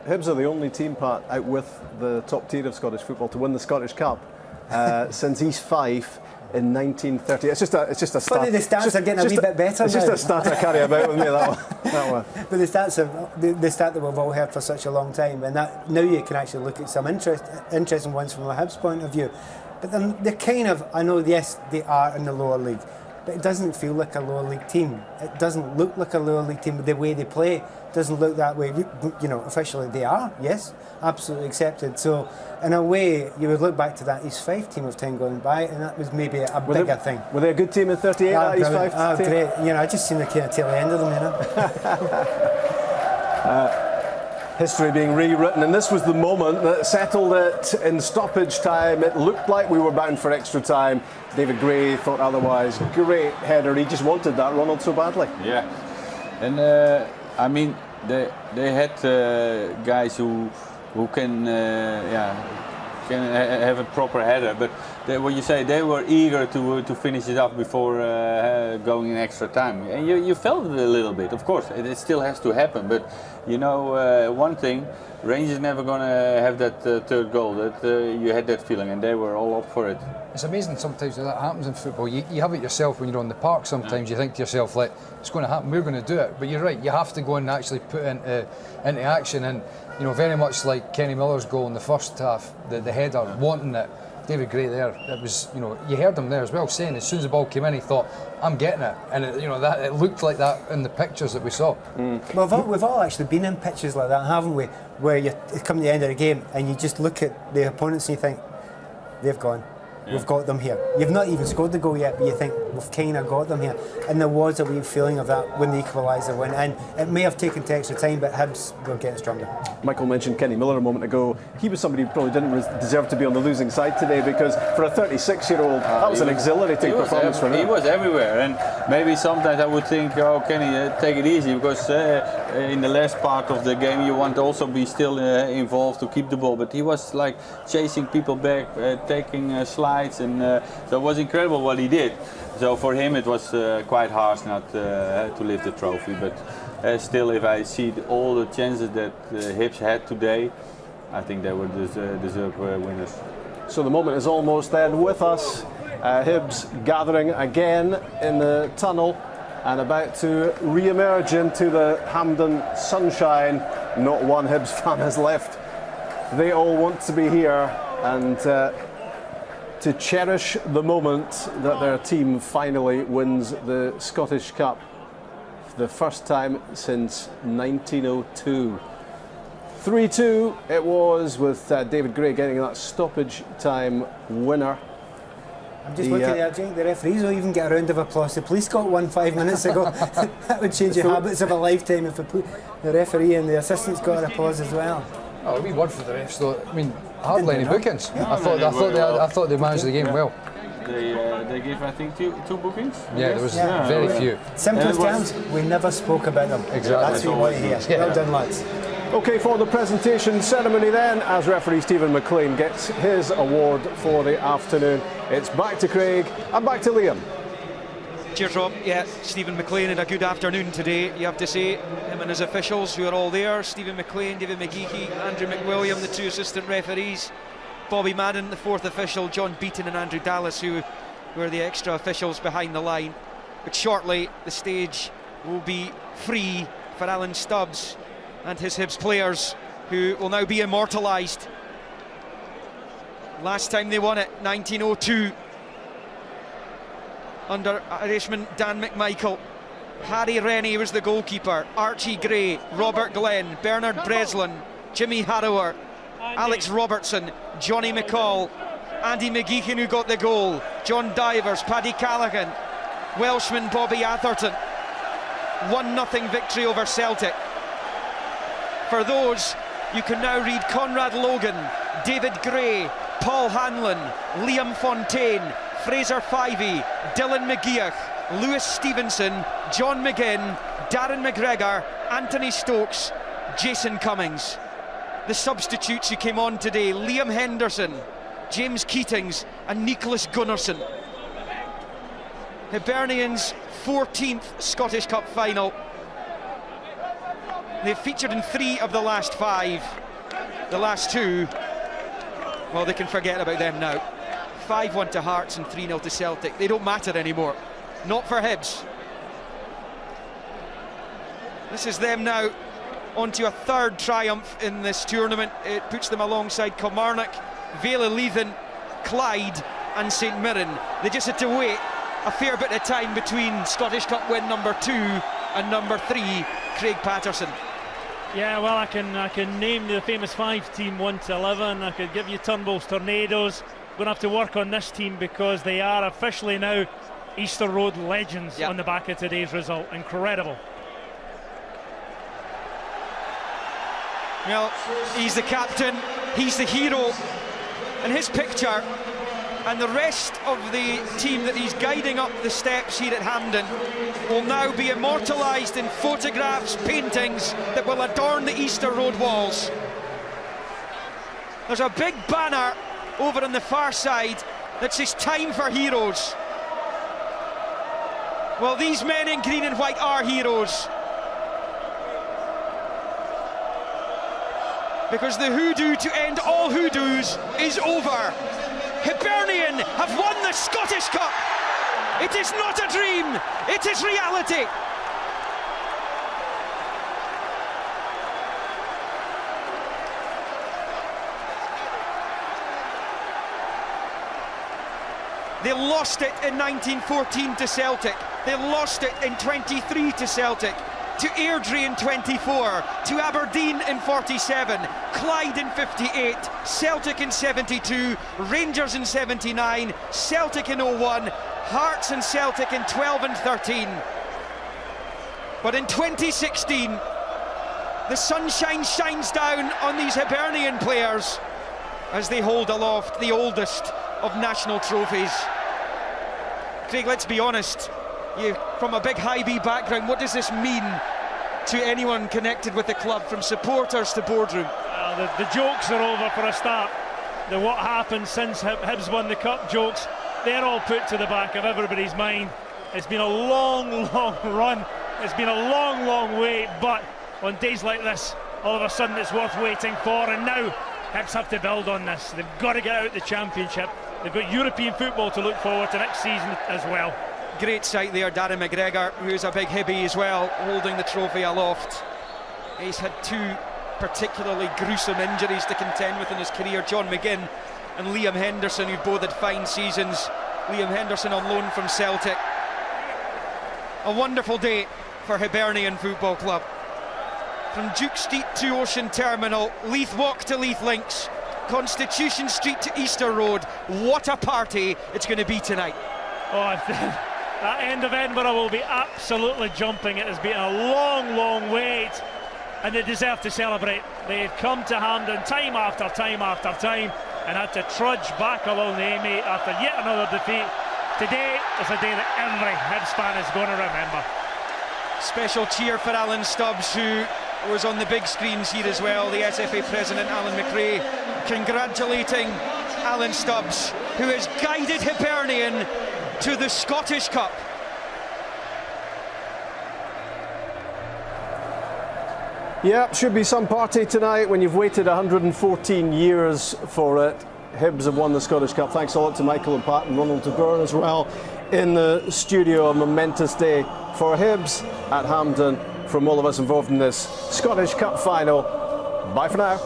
Hibs are the only team, Pat, out with the top tier of Scottish football to win the Scottish Cup since East Fife in 1930. It's just a stat. Funny, the stats are getting a wee bit better. It's now. just a stat I carry about with me, that one. But the stats are the stat that we've all heard for such a long time, and that now you can actually look at some interesting ones from a Hibs point of view. But then they're kind of, I know, yes, they are in the lower league, but it doesn't feel like a lower league team. It doesn't look like a lower league team. The way they play doesn't look that way. You know, officially they are, yes, absolutely accepted. So in a way, you would look back to that East Fife team of time going by, and that was maybe a bigger thing. Were they a good team in '38? That East Fife team? Great. You know, I just seen the kind of tail end of them. You know. History being rewritten, and this was the moment that settled it in stoppage time. It looked like we were bound for extra time. David Gray thought otherwise. Great header. He just wanted that, Ronald, so badly. Yeah, and I mean, they had guys who can have a proper header, but what you say, they were eager to finish it up before going in extra time, and you felt it a little bit. Of course, it still has to happen, but you know, one thing, Rangers never gonna have that third goal. That you had that feeling, and they were all up for it. It's amazing sometimes that happens in football. You have it yourself when you're on the park. Sometimes you think to yourself, like, it's going to happen, we're going to do it. But you're right, you have to go and actually put into action. And you know, very much like Kenny Miller's goal in the first half, the header, wanting it. David Gray there, it was, you know, you heard him there as well saying as soon as the ball came in, he thought, I'm getting it, and it looked like that in the pictures that we saw. Well, we've all actually been in pitches like that, haven't we? Where you come to the end of the game and you just look at the opponents and you think, they've gone. Yeah. We've got them here. You've not even scored the goal yet, but you think, we've kind of got them here. And there was a wee feeling of that when the equaliser went in. It may have taken to extra time, but Hibs were getting stronger. Michael mentioned Kenny Miller a moment ago. He was somebody who probably didn't deserve to be on the losing side today, because for a 36-year-old, that was an exhilarating performance for him. He was everywhere, and maybe sometimes I would think, oh, Kenny, take it easy, because in the last part of the game you want to also be still involved to keep the ball, but he was like chasing people back, taking slides, and so it was incredible what he did. So for him it was quite harsh not to lift the trophy, but still, if I see all the chances that Hibs had today, I think they were deserved winners. So the moment is almost then with us. Hibs gathering again in the tunnel and about to re-emerge into the Hampden sunshine. Not one Hibs fan has left. They all want to be here and to cherish the moment that their team finally wins the Scottish Cup for the first time since 1902. 3-2 it was, with David Gray getting that stoppage time winner. I'm just looking at it, the referees will even get a round of applause. The police got one 5 minutes ago. That would change the habits of a lifetime if the referee and the assistants got an applause as well. Oh, a wee word for the refs though. I mean, hardly any bookings. Yeah. I thought they managed the game well. They gave, I think, two bookings. Yeah, there was very few. Simplest terms, we never spoke about them. Exactly. That's what we want to hear. Yeah. Well done, lads. OK, for the presentation ceremony then, as referee Stephen McLean gets his award for the afternoon. It's back to Craig and back to Liam. Cheers, Rob. Yeah, Stephen McLean had a good afternoon today, you have to say. Him and his officials who are all there. Stephen McLean, David McGeechy, Andrew McWilliam, the two assistant referees. Bobby Madden, the fourth official, John Beaton and Andrew Dallas, who were the extra officials behind the line. But shortly, the stage will be free for Alan Stubbs and his Hibs players, who will now be immortalised. Last time they won it, 1902. Under Irishman Dan McMichael. Harry Rennie was the goalkeeper. Archie Gray, Robert Glenn, Bernard Breslin, Jimmy Harrower, Alex Robertson, Johnny McCall, Andy McGeechan, who got the goal, John Divers, Paddy Callaghan, Welshman Bobby Atherton. 1-0 victory over Celtic. For those, you can now read Conrad Logan, David Gray, Paul Hanlon, Liam Fontaine, Fraser Fivey, Dylan McGeoch, Lewis Stevenson, John McGinn, Darren McGregor, Anthony Stokes, Jason Cummings. The substitutes who came on today: Liam Henderson, James Keatings and Nicholas Gunnarsson. Hibernian's 14th Scottish Cup final. They've featured in 3 of the last 5. The last 2, well, they can forget about them now. 5-1 to Hearts and 3-0 to Celtic. They don't matter anymore. Not for Hibs. This is them now onto a 3rd triumph in this tournament. It puts them alongside Kilmarnock, Vale of Leithen, Clyde and St Mirren. They just had to wait a fair bit of time between Scottish Cup win number 2 and number 3, Craig Patterson. Yeah, well, I can name the famous 5 team 1 to 11. I could give you Turnbull's Tornadoes. Going to have to work on this team because they are officially now Easter Road legends on the back of today's result. Incredible. Well, he's the captain, he's the hero, and his picture and the rest of the team that he's guiding up the steps here at Hampden will now be immortalised in photographs, paintings that will adorn the Easter Road walls. There's a big banner over on the far side that says "Time for Heroes." Well, these men in green and white are heroes, because the hoodoo to end all hoodoos is over. Hibernian have won the Scottish Cup. It is not a dream, it is reality. They lost it in 1914 to Celtic. They lost it in 23 to Celtic, to Airdrie in 24, to Aberdeen in 47, Clyde in 58, Celtic in 72, Rangers in 79, Celtic in 01, Hearts and Celtic in 12 and 13. But in 2016, the sunshine shines down on these Hibernian players as they hold aloft the oldest of national trophies. Craig, let's be honest, you from a big High B background, what does this mean to anyone connected with the club, from supporters to boardroom? The jokes are over for a start. The what happened since Hibs won the cup jokes, they're all put to the back of everybody's mind. It's been a long, long run. It's been a long, long wait, but on days like this, all of a sudden it's worth waiting for, and now Hibs have to build on this. They've got to get out the Championship. They've got European football to look forward to next season as well. Great sight there, Darren McGregor, who's a big Hibbie as well, holding the trophy aloft. He's had 2 particularly gruesome injuries to contend with in his career, John McGinn and Liam Henderson, who both had fine seasons. Liam Henderson on loan from Celtic. A wonderful day for Hibernian Football Club. From Duke Street to Ocean Terminal, Leith Walk to Leith Links, Constitution Street to Easter Road. What a party it's going to be tonight. Oh, that end of Edinburgh will be absolutely jumping. It has been a long, long wait, and they deserve to celebrate. They've come to Hampden time after time after time and had to trudge back along the A8 after yet another defeat. Today is a day that every Hibs fan is going to remember. Special cheer for Alan Stubbs, who was on the big screens here as well. The SFA president, Alan McRae, congratulating Alan Stubbs, who has guided Hibernian to the Scottish Cup. Yeah, should be some party tonight when you've waited 114 years for it. Hibs have won the Scottish Cup. Thanks a lot to Michael and Pat and Ronald de Boer as well in the studio. A momentous day for Hibs at Hampden. From all of us involved in this Scottish Cup final, bye for now.